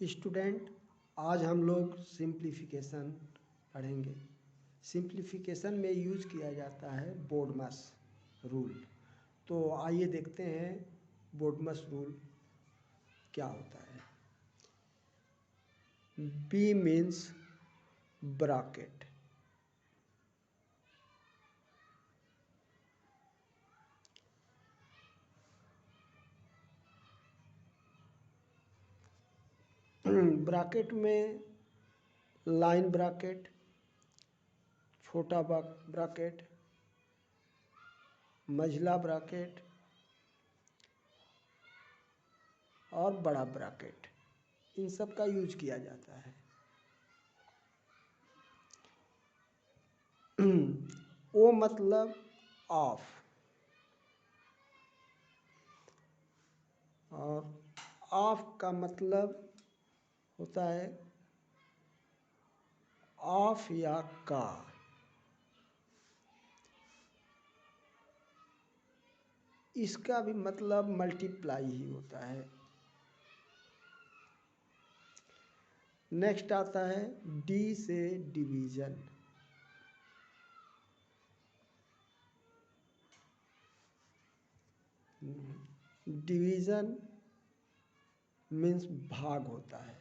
Student, आज हम लोग सिंप्लीफिकेशन पढ़ेंगे। सिंप्लीफिकेशन में यूज किया जाता है बोडमस रूल। तो आइए देखते हैं बोडमस रूल क्या होता है। बी मीन्स ब्रैकेट, ब्रैकेट में लाइन ब्रैकेट, छोटा ब्रैकेट, मझला ब्रैकेट और बड़ा ब्रैकेट, इन सब का यूज किया जाता है। ओ मतलब ऑफ और ऑफ का मतलब होता है ऑफ या का। इसका भी मतलब मल्टीप्लाई ही होता है। नेक्स्ट आता है डी से डिवीजन। डिवीजन मीन्स भाग होता है।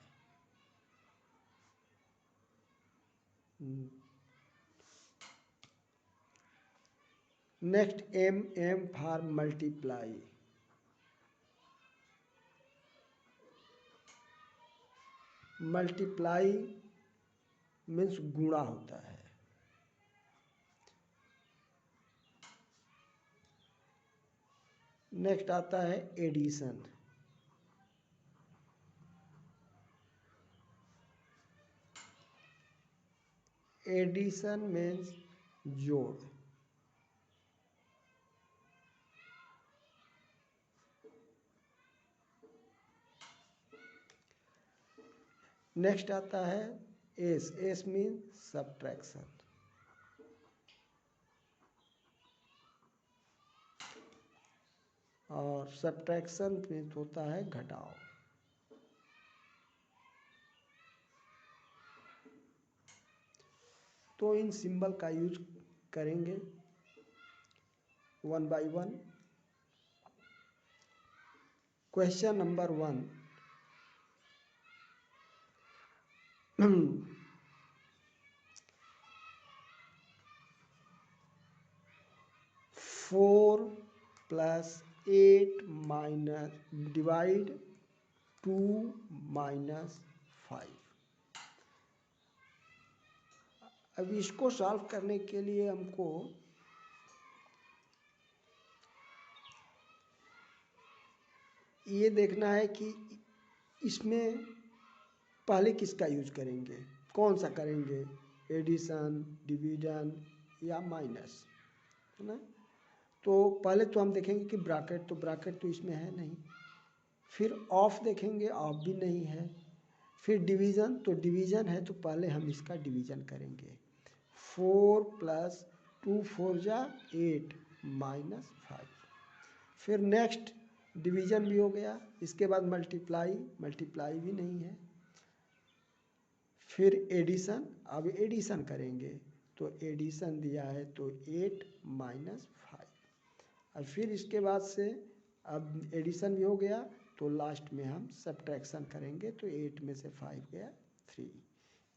Next M for multiply. Multiply means गुणा होता है। नेक्स्ट आता है एडिशन। एडिशन मीन्स जोड़। नेक्स्ट आता है एस मीन्स सब्ट्रैक्शन। और सब्ट्रैक्शन मीन्स होता है घटाव। तो इन सिंबल का यूज करेंगे one by one. Question number 1, 4 + 8 minus divide 2 - 5। अब इसको सॉल्व करने के लिए हमको ये देखना है कि इसमें पहले किसका यूज करेंगे, कौन सा करेंगे, एडिशन, डिवीजन या माइनस, है ना। तो पहले तो हम देखेंगे कि ब्रैकेट, तो ब्रैकेट तो इसमें है नहीं। फिर ऑफ देखेंगे, ऑफ भी नहीं है। फिर डिवीज़न, तो डिवीज़न है तो पहले हम इसका डिवीज़न करेंगे। 4 + 2 4 = 8 - 5। फिर नेक्स्ट डिवीज़न भी हो गया। इसके बाद मल्टीप्लाई भी नहीं है। फिर एडिशन, अब एडिशन करेंगे तो एडिशन दिया है तो 8 - 5। और फिर इसके बाद से अब एडिशन भी हो गया तो लास्ट में हम सब्ट्रैक्शन करेंगे तो 8 में से 5 गया 3।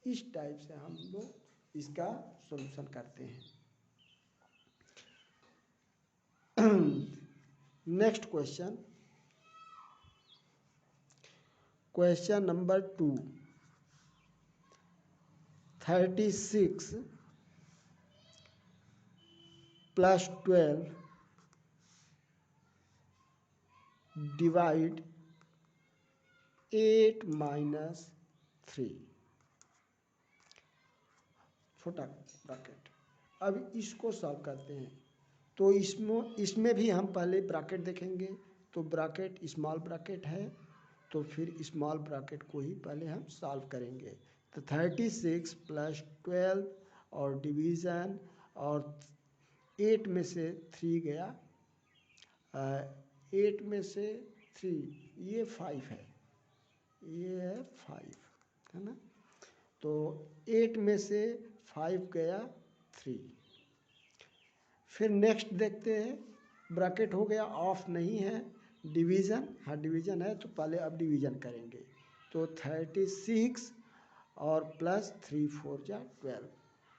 इस टाइप से हम लोग इसका सॉल्यूशन करते हैं। नेक्स्ट क्वेश्चन नंबर 2, 36 + 12 डिवाइड 8 - 3, छोटा ब्रैकेट। अब इसको सॉल्व करते हैं। तो इसमें भी हम पहले ब्रैकेट देखेंगे। तो ब्रैकेट स्मॉल ब्रैकेट है तो फिर स्मॉल ब्रैकेट को ही पहले हम सॉल्व करेंगे। तो 36 + 12 और डिवीज़न और 8 में से 3 गया, 8 में से 3 ये 5 है, ये है 5, है ना। तो 8 में से 5 गया 3। फिर नेक्स्ट देखते हैं, ब्रैकेट हो गया, ऑफ नहीं है, डिवीज़न, हाँ डिवीज़न है तो पहले अब डिवीज़न करेंगे। तो 36 और प्लस 3 4 जा 12।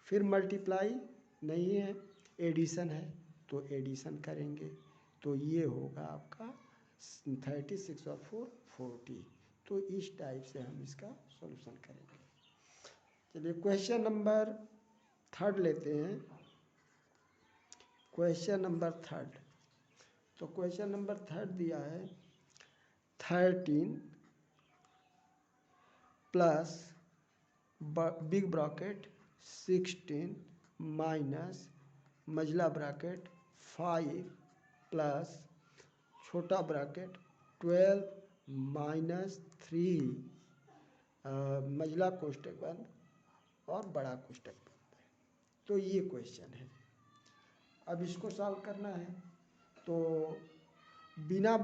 फिर मल्टीप्लाई नहीं है, एडिशन है तो एडिशन करेंगे। तो ये होगा आपका 36 और 4 40। तो इस टाइप से हम इसका सॉल्यूशन करेंगे। चलिए क्वेश्चन नंबर 3 लेते हैं। क्वेश्चन नंबर 3, तो क्वेश्चन नंबर 3 दिया है 13 प्लस बिग ब्रैकेट 16 माइनस मझला ब्रैकेट 5 प्लस छोटा ब्रैकेट 12 माइनस 3 मझला कोष्टक बंद और बड़ा कोष्टक बंद। तो ये क्वेश्चन है। अब इसको सॉल्व करना है तो बिना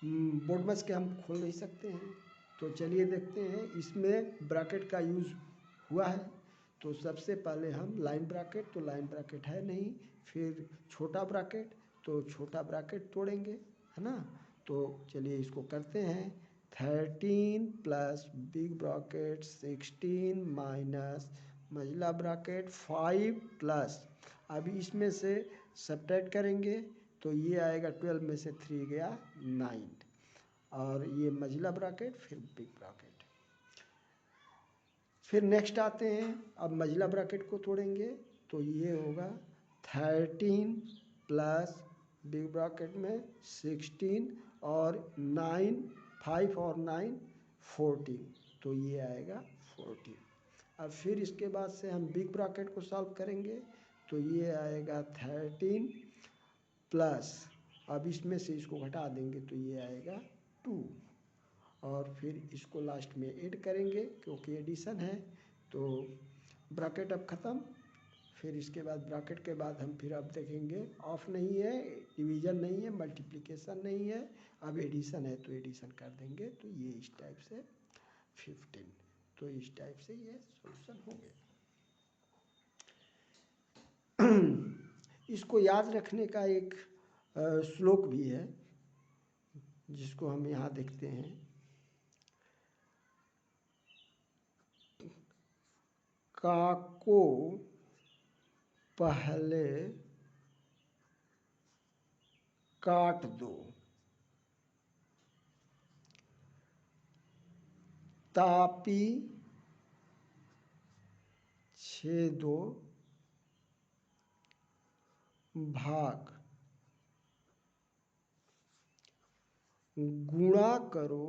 बोर्डमस के हम खोल नहीं सकते हैं। तो चलिए देखते हैं, इसमें ब्रैकेट का यूज़ हुआ है। तो सबसे पहले हम लाइन ब्रैकेट, तो लाइन ब्रैकेट है नहीं, फिर छोटा ब्रैकेट, तो छोटा ब्रैकेट तोड़ेंगे, है ना। तो चलिए इसको करते हैं। 13 प्लस बिग ब्रैकेट 16 माइनस मझला ब्रैकेट 5 प्लस, अभी इसमें से सब्ट्रैक्ट करेंगे तो ये आएगा 12 में से 3 गया 9, और ये मझला ब्रैकेट फिर बिग ब्रैकेट। फिर नेक्स्ट आते हैं, अब मझला ब्रैकेट को तोड़ेंगे तो ये होगा 13 प्लस बिग ब्रैकेट में 16 और 9, 5 और 9 14, तो ये आएगा 14। अब फिर इसके बाद से हम बिग ब्रैकेट को सॉल्व करेंगे तो ये आएगा 13 प्लस, अब इसमें से इसको घटा देंगे तो ये आएगा 2, और फिर इसको लास्ट में ऐड करेंगे क्योंकि एडिशन है। तो ब्रैकेट अब ख़त्म। फिर इसके बाद ब्रैकेट के बाद हम फिर अब देखेंगे, ऑफ नहीं है, डिवीज़न नहीं है, मल्टीप्लिकेशन नहीं है, अब एडिशन है तो एडिशन कर देंगे। तो ये इस टाइप से 15, तो इस टाइप से ये सॉल्यूशन हो गया। इसको याद रखने का एक श्लोक भी है जिसको हम यहाँ देखते हैं। काको पहले काट दो, तापी छेदो भाग, गुणा करो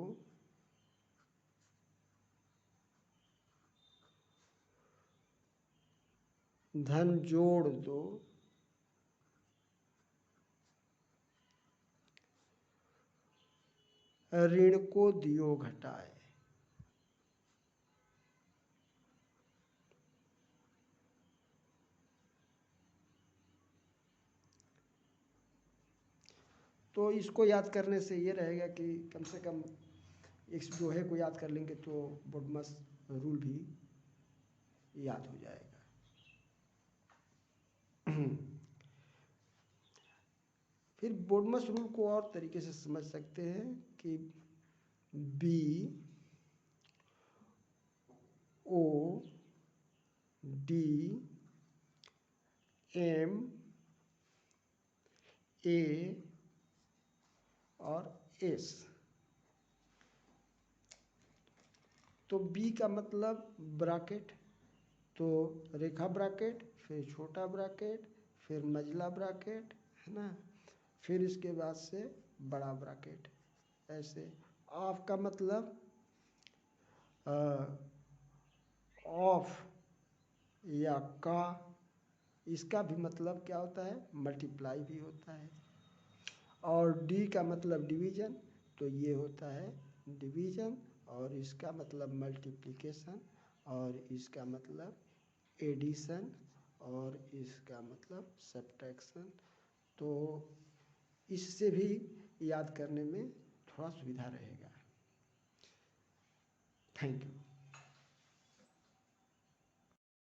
धन जोड़ दो, ऋण को दियो घटाए। तो इसको याद करने से ये रहेगा कि कम से कम इस दोहे को याद कर लेंगे तो बोडमस रूल भी याद हो जाएगा। फिर बोडमस रूल को और तरीके से समझ सकते हैं कि B O D M A और एस। तो बी का मतलब ब्रैकेट, तो रेखा ब्रैकेट, फिर छोटा ब्रैकेट, फिर मझला ब्रैकेट, है ना, फिर इसके बाद से बड़ा ब्रैकेट। ऐसे ऑफ का मतलब ऑफ या का, इसका भी मतलब क्या होता है, मल्टीप्लाई भी होता है। और डी का मतलब डिवीज़न, तो ये होता है डिवीज़न, और इसका मतलब मल्टीप्लिकेशन, और इसका मतलब एडिशन, और इसका मतलब सब्ट्रैक्शन। तो इससे भी याद करने में थोड़ा सुविधा रहेगा। Thank you.